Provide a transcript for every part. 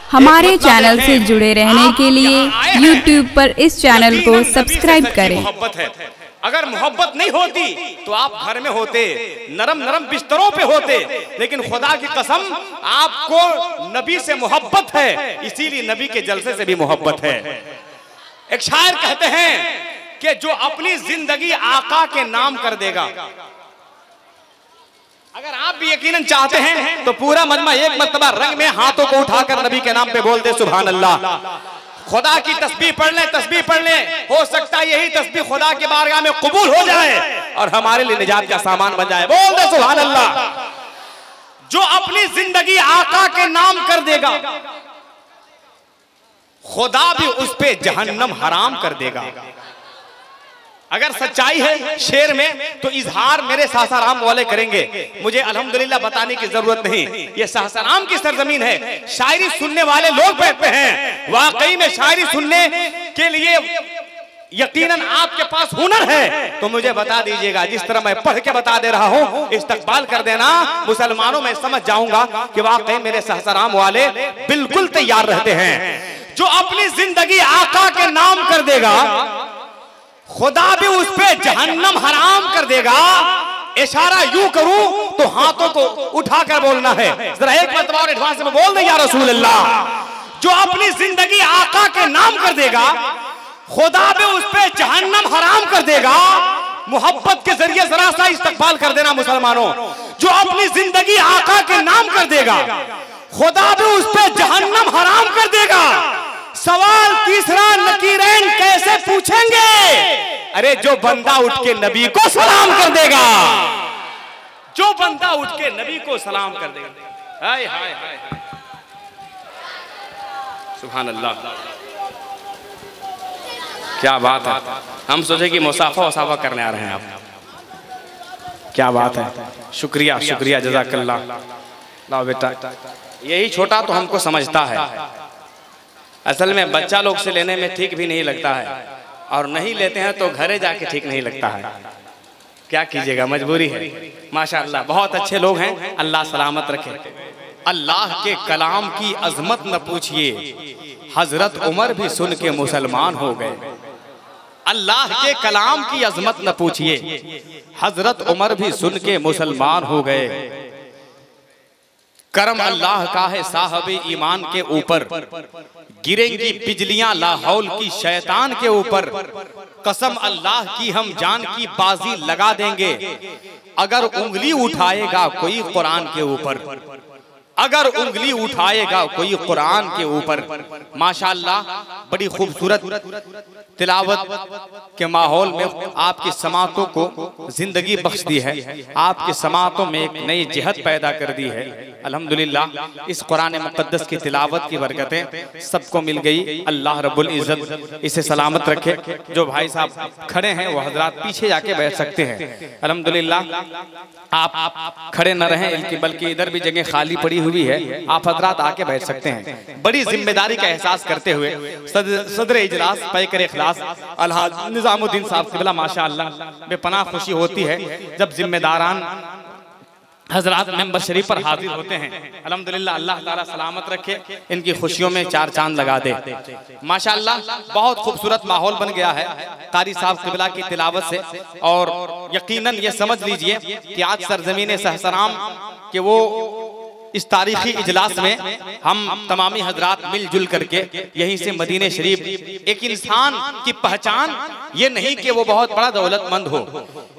हमारे चैनल से जुड़े रहने के लिए YouTube पर इस चैनल को सब्सक्राइब करें। मोहब्बत है, अगर मोहब्बत नहीं होती तो आप घर में होते, नरम नरम बिस्तरों पे होते, लेकिन खुदा की कसम आपको नबी से मोहब्बत है, इसीलिए नबी के जलसे से भी मोहब्बत है। एक शायर कहते हैं कि जो अपनी जिंदगी आका के नाम कर देगा, अगर आप भी यकीनन चाहते हैं तो पूरा मजमा एक मर्तबा रंग में हाथों को उठाकर नबी के नाम पे बोल दे सुभान अल्लाह। खुदा की तस्बीह पढ़ ले, तस्बीह पढ़ ले, हो सकता है यही तस्बीह खुदा के बारगाह में कबूल हो जाए और हमारे लिए निजात का सामान बन जाए। बोल दे सुभान अल्लाह। जो अपनी जिंदगी आका के नाम कर देगा, खुदा भी उस पे जहन्नम हराम कर देगा। अगर सच्चाई है शेर में तो इजहार मेरे सासाराम वाले करेंगे, मुझे अल्हम्दुलिल्लाह बताने की जरूरत नहीं। ये सासाराम की सरजमीन है, शायरी सुनने वाले लोग बैठते हैं। वाकई में शायरी सुनने के लिए यकीनन आपके पास हुनर है तो मुझे बता दीजिएगा, जिस तरह मैं पढ़ के बता दे रहा हूँ इस्तकबाल कर देना। मुसलमानों में समझ जाऊंगा कि वाकई मेरे सासाराम वाले बिल्कुल तैयार रहते हैं। जो अपनी जिंदगी आका के नाम कर देगा, खुदा भी उस पे जहन्नम हराम कर देगा। इशारा यूं करूं तो हाथों को उठाकर बोलना है, जरा एक मरतबा और एडवांस में बोल दे या रसूल अल्लाह। जो अपनी जिंदगी आका के नाम कर देगा, खुदा भी उस पे जहन्नम हराम कर देगा। मोहब्बत के जरिए जरा सा इस्तकबाल कर देना मुसलमानों। जो अपनी जिंदगी आका के नाम कर देगा, खुदा भी उस पे जहन्नम हराम कर देगा। सवाल तीसरा, नकीरैन कैसे पूछेंगे? अरे जो बंदा उठ के नबी को सलाम कर देगा, जो बंदा उठ के नबी को सलाम कर देगा। हाय हाय हाय, सुभान अल्लाह, क्या बात है। हम सोचे कि मुसाफा वसाफा करने आ रहे हैं आप, क्या बात है। शुक्रिया शुक्रिया, जज़ाकल्लाह। लाओ बेटा, यही छोटा तो हमको समझता है। असल में बच्चा लोग से लेने में ठीक भी नहीं लगता है, और नहीं लेते हैं तो घरे जाके ठीक नहीं लगता है। क्या कीजिएगा, मजबूरी है। माशाअल्लाह बहुत अच्छे लोग हैं, अल्लाह सलामत रखे। अल्लाह के कलाम की अजमत न पूछिए, हजरत उमर भी सुन के मुसलमान हो गए। अल्लाह के कलाम की अजमत न पूछिए, हजरत उमर भी सुन के मुसलमान हो गए। करम अल्लाह का है साहब ईमान के ऊपर, गिरेंगी बिजलियां लाहौल की शैतान के ऊपर। कसम अल्लाह की हम जान की बाजी लगा देंगे, अगर उंगली उठाएगा कोई कुरान के ऊपर, अगर उंगली उठाएगा कोई कुरान के ऊपर। माशाअल्लाह बड़ी खूबसूरत तिलावत के माहौल में आपकी समातों को जिंदगी बख्श दी है, आपके समातों में एक नई जिहत पैदा कर दी है। अल्हम्दुलिल्लाह इस कुरान मुक़द्दस की तिलावत की बरकतें सबको मिल गई। अल्लाह रब्बुल इज़्ज़त इसे सलामत रखे। जो भाई साहब खड़े हैं वो हजरात पीछे जाके बैठ सकते हैं। अल्हम्दुलिल्लाह आप खड़े न रहें, बल्कि इधर भी जगह खाली पड़ी हुई है, आप हजरात आके बैठ सकते हैं। बड़ी जिम्मेदारी का एहसास करते हुए सदर इजलास पैकर इखलास अलहाज निजामुद्दीन साहब क़िबला माशाअल्लाह बेपनाह खुशी होती है जब जिम्मेदारान हजरात मेंबर शरीफ पर हाजिर होते हैं। अल्हम्दुलिल्लाह अल्लाह ताला सलामत रखे, इनकी खुशियों में चार चांद लगा दे। माशाअल्लाह बहुत खूबसूरत माहौल बन गया है कारी साहब क़िबला की तिलावत से। और यकीनन ये समझ लीजिए कि आज सरजमीन सहसराम के वो इस तारीखी इजलास में हम तमामी हजरात मिलजुल करके यहीं से मदीने शरीफ, एक इंसान की पहचान ये नहीं कि वो बहुत बड़ा दौलतमंद हो,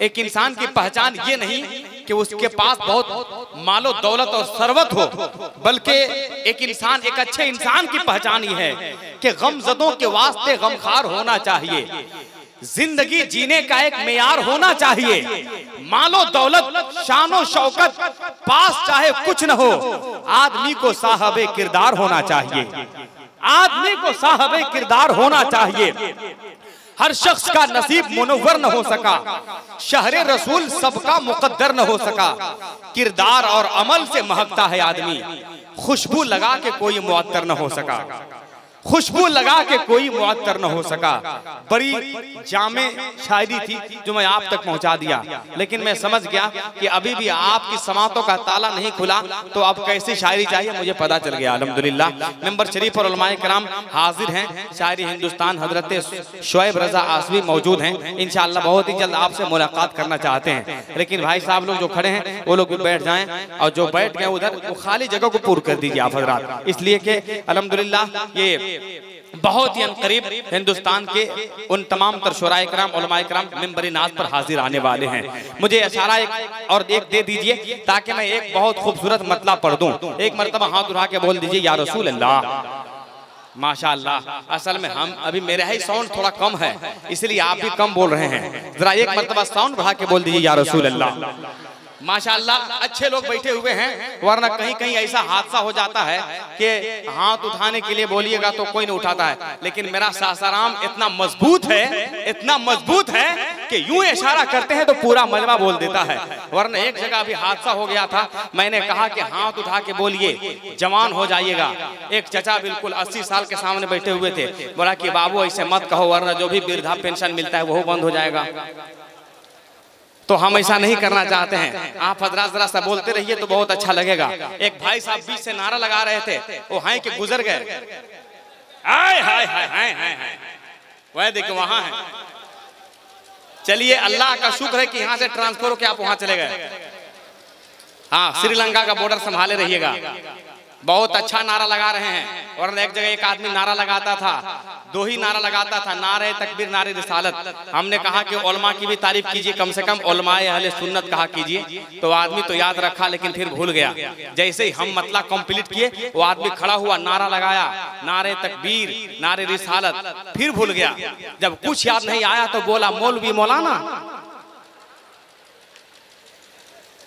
एक इंसान की पहचान ये नहीं कि उसके पास बहुत मालो दौलत और सरवत हो, बल्कि एक इंसान, एक अच्छे इंसान की पहचान ये है कि गमज़दों के वास्ते गमखार होना चाहिए, जिंदगी जीने का एक मेयार होना चाहिए। मालो दौलत शानो शौकत पास चाहे कुछ न हो, आदमी को साहबे किरदार होना चाहिए, आदमी को साहबे किरदार होना चाहिए। हर शख्स का नसीब मुनव्वर न हो सका, शहरे रसूल सबका मुकद्दर न हो सका। किरदार और अमल से महकता है आदमी, खुशबू लगा के कोई मुअत्तर न हो सका। खुशबू लगा के कोई मुअत्तर न हो सका। बड़ी जामे शायरी थी जो मैं आप तक पहुंचा दिया, लेकिन मैं समझ गया कि अभी भी आपकी समातों का ताला नहीं खुला, तो अब कैसी शायरी चाहिए मुझे पता चल गया। अल्हम्दुलिल्लाह मेंबर शरीफ और उलमाए कराम हाजिर हैं। शायरी हिंदुस्तान हजरत शुएब रजा आसवी मौजूद हैं। इंशाअल्लाह बहुत ही जल्द आपसे मुलाकात करना चाहते हैं, लेकिन भाई साहब लोग जो खड़े हैं वो लोग भी बैठ जाएं, और जो बैठ गए उधर वो खाली जगह को पूर्ण कर दीजिए आप हजरात, इसलिए कि अल्हम्दुलिल्लाह ये बहुत ही अनकरीब हिंदुस्तान के उन तमाम तर शुराए कराम उलमाए कराम मिंबरी नाज पर हाजिर आने वाले हैं। मुझे इशारा एक दे दीजिए ताकि मैं एक बहुत खूबसूरत मतला पढ़ दूं। एक मरतबा हाथ उठा के बोल दीजिए या रसूल अल्लाह। माशाअल्लाह, असल में हम अभी मेरा ही साउंड थोड़ा कम है इसलिए आप भी कम बोल रहे हैं। जरा एक मरतबा साउंड बढ़ा के बोल दीजिए या रसूल अल्लाह। माशाअल्लाह अच्छे लोग बैठे हुए हैं, वरना कहीं कहीं ऐसा हादसा हो जाता है कि हाथ उठाने के लिए बोलिएगा तो कोई नहीं उठाता है, लेकिन मेरा सासाराम इतना मजबूत है कि यूं इशारा करते हैं तो पूरा मजमा बोल देता है। वरना एक जगह भी हादसा हो गया था, मैंने कहा कि हाथ उठा के बोलिए जवान हो जाइएगा। एक चचा बिल्कुल 80 साल के सामने बैठे हुए थे, बोला कि बाबू ऐसे मत कहो वरना जो भी वृद्धा पेंशन मिलता है वो बंद हो जाएगा। तो हम ऐसा नहीं करना चाहते हैं। आप हजरात जरा सा बोलते रहिए तो बहुत अच्छा लगेगा। एक भाई साहब बीच से नारा लगा रहे थे, वो हैं कि गुजर गए। हाय हाय हाय हाय हाय, वह देखो वहां है। चलिए अल्लाह का शुक्र है कि यहाँ से ट्रांसफर होकर आप वहां चले गए। हाँ, श्रीलंका का बॉर्डर संभाले रहिएगा। बहुत अच्छा नारा लगा रहे हैं। और एक जगह एक आदमी नारा लगाता था, दो ही नारा लगाता था, नारे तकबीर नारे रिसालत। हमने कहा कि उलमा की भी तारीफ कीजिए, कम से कम उलमाए अहले सुन्नत कहा कीजिए। तो आदमी तो याद रखा लेकिन फिर भूल गया। जैसे ही हम मतला कंप्लीट किए वो आदमी खड़ा हुआ, नारा लगाया, नारे तकबीर नारे रिसालत, फिर भूल गया। जब कुछ याद नहीं आया तो बोला मौलवी मौलाना।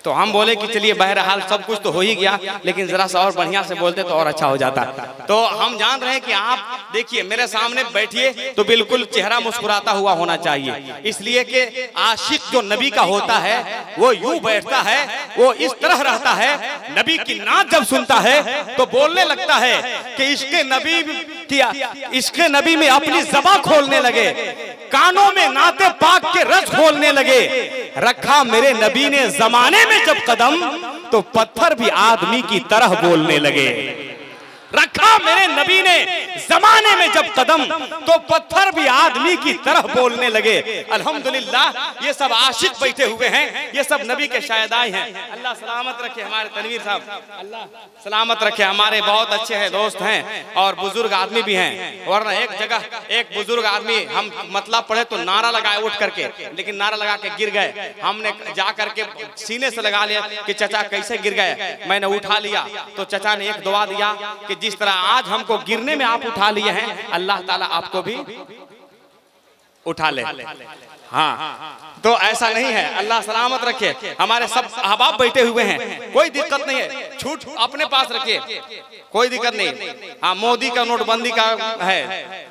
तो हम बोले कि चलिए बहरहाल सब कुछ तो हो ही गया, लेकिन जरा सा और बढ़िया से बोलते तो और अच्छा हो जाता। तो हम जान रहे हैं कि आप देखिए मेरे सामने बैठिए तो बिल्कुल चेहरा मुस्कुराता हुआ होना चाहिए, इसलिए कि आशिक जो नबी का होता है वो यूं बैठता है, वो इस तरह रहता है। नबी की नात जब सुनता है तो बोलने लगता है कि इश्क़ नबी में अपनी ज़बान खोलने लगे, कानों में नाते पाक के रस खोलने लगे। रखा मेरे नबी ने जमाने में जब कदम तो पत्थर भी आदमी की तरह बोलने लगे। रखा मेरे नबी ने जमाने में जब कदम तो पत्थर भी आदमी की तरह बोलने लगे। अल्हम्दुलिल्लाह ये सब आशिक बैठे हुए हैं, ये सब नबी के शायदाई हैं। अल्लाह सलामत रखे हमारे तनवीर साहब, अल्लाह सलामत रखे। हमारे बहुत अच्छे हैं, दोस्त हैं और बुजुर्ग आदमी भी हैं। वरना एक जगह एक बुजुर्ग आदमी हम मतलब पढ़े तो नारा लगाए उठ करके, लेकिन नारा लगा के गिर गए। हमने जा करके सीने से लगा लिया कि चचा कैसे गिर गए। मैंने उठा लिया तो चचा ने एक दुआ दिया कि जिस तरह आज हमको गिरने में आप उठा लिए हैं, अल्लाह ताला आपको भी उठा ले। हाँ, तो ऐसा नहीं है, अल्लाह सलामत रखे। हमारे सब अहबाब बैठे हुए हैं, कोई दिक्कत नहीं है, छूट अपने पास रखिए, कोई दिक्कत नहीं। हाँ, मोदी का नोटबंदी का है,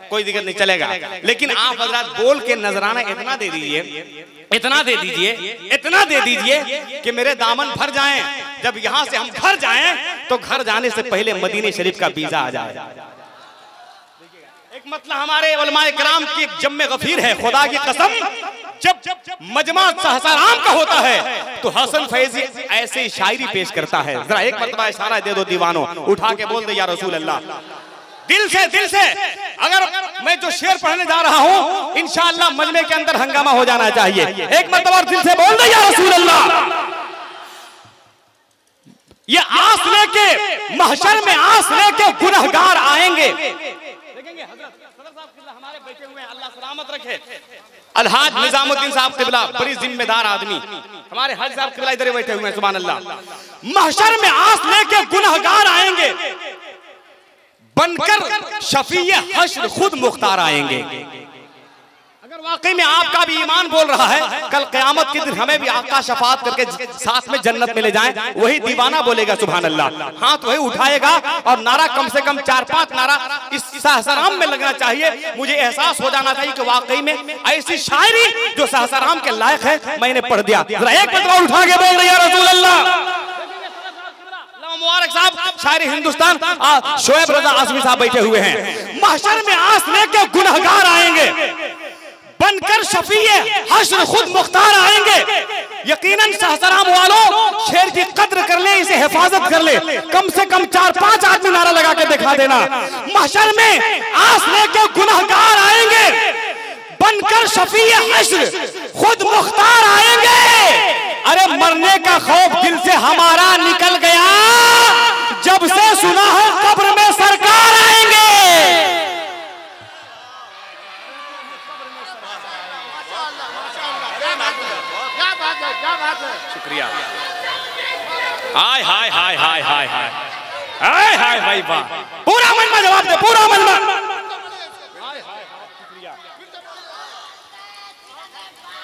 कोई दिक्कत नहीं, चलेगा। लेकिन आप हजरात बोल के नजराना इतना दे दीजिए, इतना दे दीजिए, इतना दे दीजिए कि मेरे दामन भर जाएं। जब यहाँ से हम घर जाएं तो घर जाने से पहले मदीने शरीफ का वीजा आ जाए। एक मतलब हमारे उलमाए कराम की जम्मे गफीर है, खुदा की कसम। जब मजमा सासाराम का होता है तो हसन फैजी ऐसे शायरी पेश करता है। जरा एक मरतबा इशारा दे दो दीवानों, उठा के बोल दे या रसूल अल्लाह। दिल से अगर मैं जो शेर पढ़ने जा रहा हूँ इंशाअल्लाह मजमे के अंदर हंगामा हो जाना चाहिए। एक मरतबा दिल से बोल दे या रसूल अल्लाह। ये आस लेके महशर में आस लेके गुनहगार आएंगे। देखेंगे हजरत सदर साहब किबला हमारे बैठे हुए हैं, अल्लाह सलामत रखे। अलहाज निजामुद्दीन साहब किबला बड़ी जिम्मेदार आदमी, हमारे हज साहब किबला इधर बैठे हुए हैं। सुभान अल्लाह। महशर में आस लेके गुनहगार आएंगे, बनकर शफीए हश्र खुद मुख्तार आएंगे। अगर वाकई में आपका भी ईमान बोल रहा है कल क़यामत के दिन हमें भी आका शफात करके साथ में जन्नत में ले जाएं, वही दीवाना बोलेगा सुभान अल्लाह। हाथ वही उठाएगा और नारा कम से कम 4-5 नारा इस सहसराम में लगना चाहिए। मुझे एहसास हो जाना चाहिए कि वाकई में ऐसी शायरी जो सहसराम के लायक है मैंने पढ़ दिया। जरा एक बार उठा के बोल रही है रसूल अल्लाह। मुबारक साहब शायरी हिंदुस्तान शुएब रजा आसमी साहब बैठे हुए हैं। महशर में आस लेके गुनहगार आएंगे, बनकर शफीए हश्र खुद मुख्तार आएंगे। यकीनन सहसराम वालों, शेर की कद्र कर ले, इसे हिफाजत कर ले, कम से कम 4-5 आदमी नारा लगा के दिखा देना। महशर में आस लेके गुनहगार आएंगे, बनकर शफीए हश्र खुद मुख्तार आएंगे। अरे मरने का खौफ दिल से हमारा निकल गया, जब से सुना है कब्र में सरकार आएंगे। शुक्रिया। हाय हाय हाय हाय हाय हाय हाय हाय भाई वाह, पूरा मन में जवाब दे, पूरा मन में।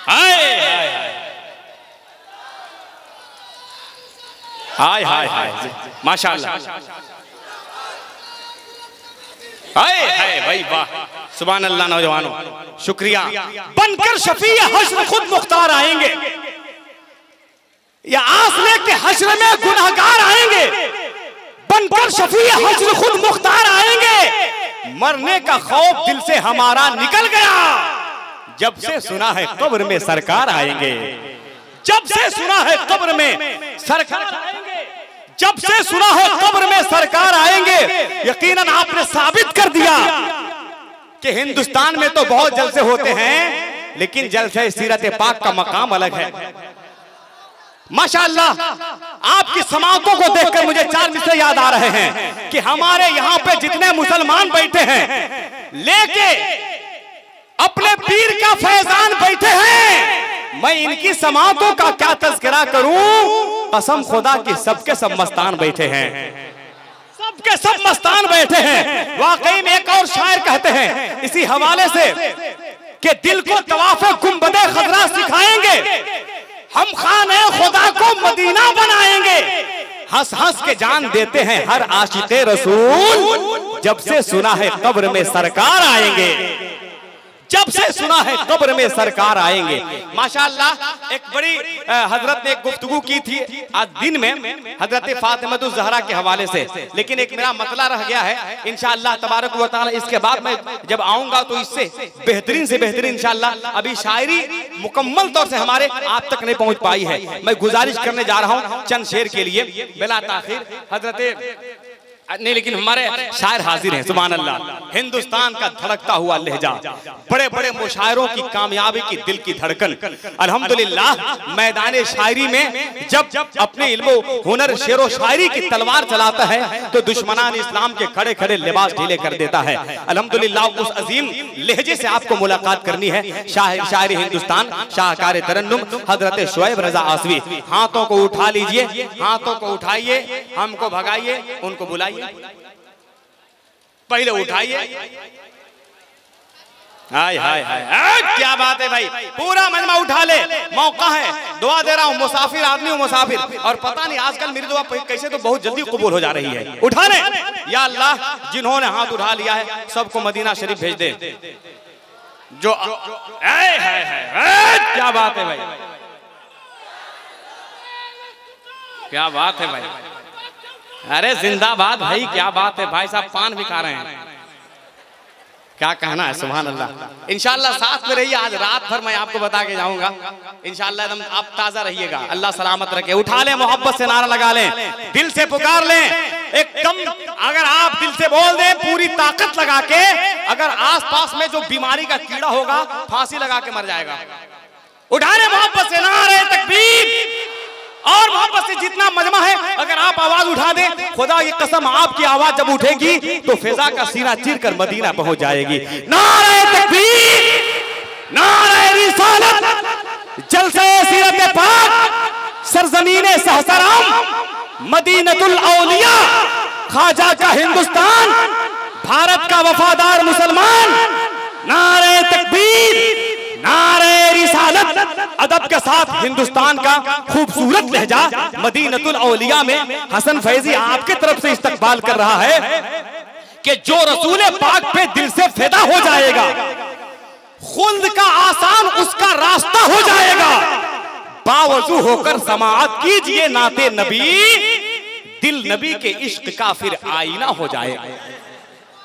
हाय हाय हाय हाय हाय माशाअल्लाह, हाय हाय भाई वाह, सुभान अल्लाह। नौजवानों शुक्रिया। बनकर शफीए हश्र खुद मुख्तार आएंगे, या आस लेके हश्र में गुनहगार आएंगे, बनकर शफीए हश्र खुद मुख्तार आएंगे। मरने का खौफ दिल से हमारा निकल गया, जब से सुना है कब्र में सरकार आएंगे। जब से सुना है कब्र में सरकार आएंगे, जब से सुना है कब्र में सरकार आएंगे। यकीनन आपने साबित कर दिया कि हिंदुस्तान में तो बहुत जलसे होते हैं, लेकिन जलसे सीरत पाक का मकाम अलग है। माशाअल्लाह, आपकी समातों को देखकर मुझे 4 मिसरे याद आ रहे हैं कि हमारे यहाँ पे जितने मुसलमान बैठे हैं, लेके अपने पीर का फैजान बैठे हैं, मैं इनकी समातों का क्या तज़किरा करूं। कसम खुदा की सबके सब मस्तान बैठे हैं, सबके सब मस्तान बैठे हैं। वाकई में एक और शायर कहते हैं इसी हवाले से कि दिल को तवाफ़े गुंबदे खजरा सिखाएंगे, हम खाने खुदा को मदीना बनाएंगे। हंस हंस के जान देते हैं हर आशिक़े रसूल, जब से सुना है कब्र में सरकार आएंगे। जब से सुना है कब्र में सरकार आएंगे। माशाअल्लाह, एक बड़ी हजरत ने एक गुफ्तगू की थी आज दिन में हजरत फातिमा ज़हरा के हवाले से, लेकिन एक मेरा मसला रह गया है। इंशाअल्लाह तबारक व तआला इसके बाद मैं जब आऊंगा तो इससे बेहतरीन से बेहतरीन इंशाअल्लाह। अभी शायरी मुकम्मल तौर से हमारे आप तक नहीं पहुंच पाई है। मैं गुजारिश करने जा रहा हूं चंद शेर के लिए बिला ताखीर। हजरत नहीं, लेकिन हमारे शायर हाजिर हैं। सुभान अल्लाह। हिंदुस्तान का धड़कता हुआ लहजा, बड़े बड़े मुशायरों की कामयाबी की दिल की धड़कन। अल्हम्दुलिल्लाह, मैदान शायरी में जब अपने इल्मो हुनर शेरो शायरी की तलवार चलाता है तो दुश्मनान इस्लाम के खड़े खड़े लिबास ढीले कर देता है। अल्हम्दुलिल्लाह, उस अजीम लहजे से आपको मुलाकात करनी है। शायर हिंदुस्तान, शाहकार तरन्नुम हजरत शुएब रजा आसवी। हाथों को उठा लीजिए, हाथों को उठाइए, हमको भगाइए, उनको बुलाइए। पहले उठाइए। हाय हाय हाय, क्या बात है भाई, पूरा मजमा उठा ले। मौका है, दुआ दे रहा हूँ, मुसाफिर आदमी हूँ, मुसाफिर। और पता नहीं आजकल मेरी दुआ कैसे तो बहुत जल्दी कबूल हो जा रही है। उठा ले या अल्लाह, जिन्होंने हाथ उठा लिया है सबको मदीना शरीफ भेज दे। जो क्या बात है भाई, क्या बात है भाई, अरे जिंदाबाद भाई, क्या बात है भाई साहब, पान भी खा रहे हैं, क्या कहना है। सुभान अल्लाह। इंशाअल्लाह साथ में रहिए, आज रात भर मैं आपको बता के जाऊंगा इंशाअल्लाह। एकदम आप ताजा रहिएगा, अल्लाह सलामत रखे। उठा लें, मोहब्बत से नारा लगा लें, दिल से पुकार लें एकदम। अगर आप दिल से बोल दें पूरी ताकत लगा के, अगर आसपास में जो बीमारी का कीड़ा होगा फांसी लगा के मर जाएगा। उठा लें मोहब्बत से नारे तकबीर, और मोहब्बत से जितना मजमा है अगर आप आवाज उठा दें, खुदा की कसम आपकी आवाज जब उठेगी तो फिजा का सीना चीर कर मदीना पहुंच जाएगी। नारे तकबीर, नारे रिसालत, जलसे सीरत पाक, सरजमीने सहसराम, मदीनतुल औलिया, ख्वाजा का हिंदुस्तान, भारत का वफादार मुसलमान। नारे तकबीर, नारे रिसालत, अदब के साथ हिंदुस्तान का खूबसूरत लहजा मदीनतुल औलिया में हसन फैजी आपके तरफ से इस्तकबाल कर रहा है कि जो रसूल पाक पे दिल से फिदा हो जाएगा, खुल्द का आसान उसका रास्ता हो जाएगा। बावजू होकर समाअत कीजिए नाते नबी, दिल नबी के इश्क का फिर आईना हो जाएगा।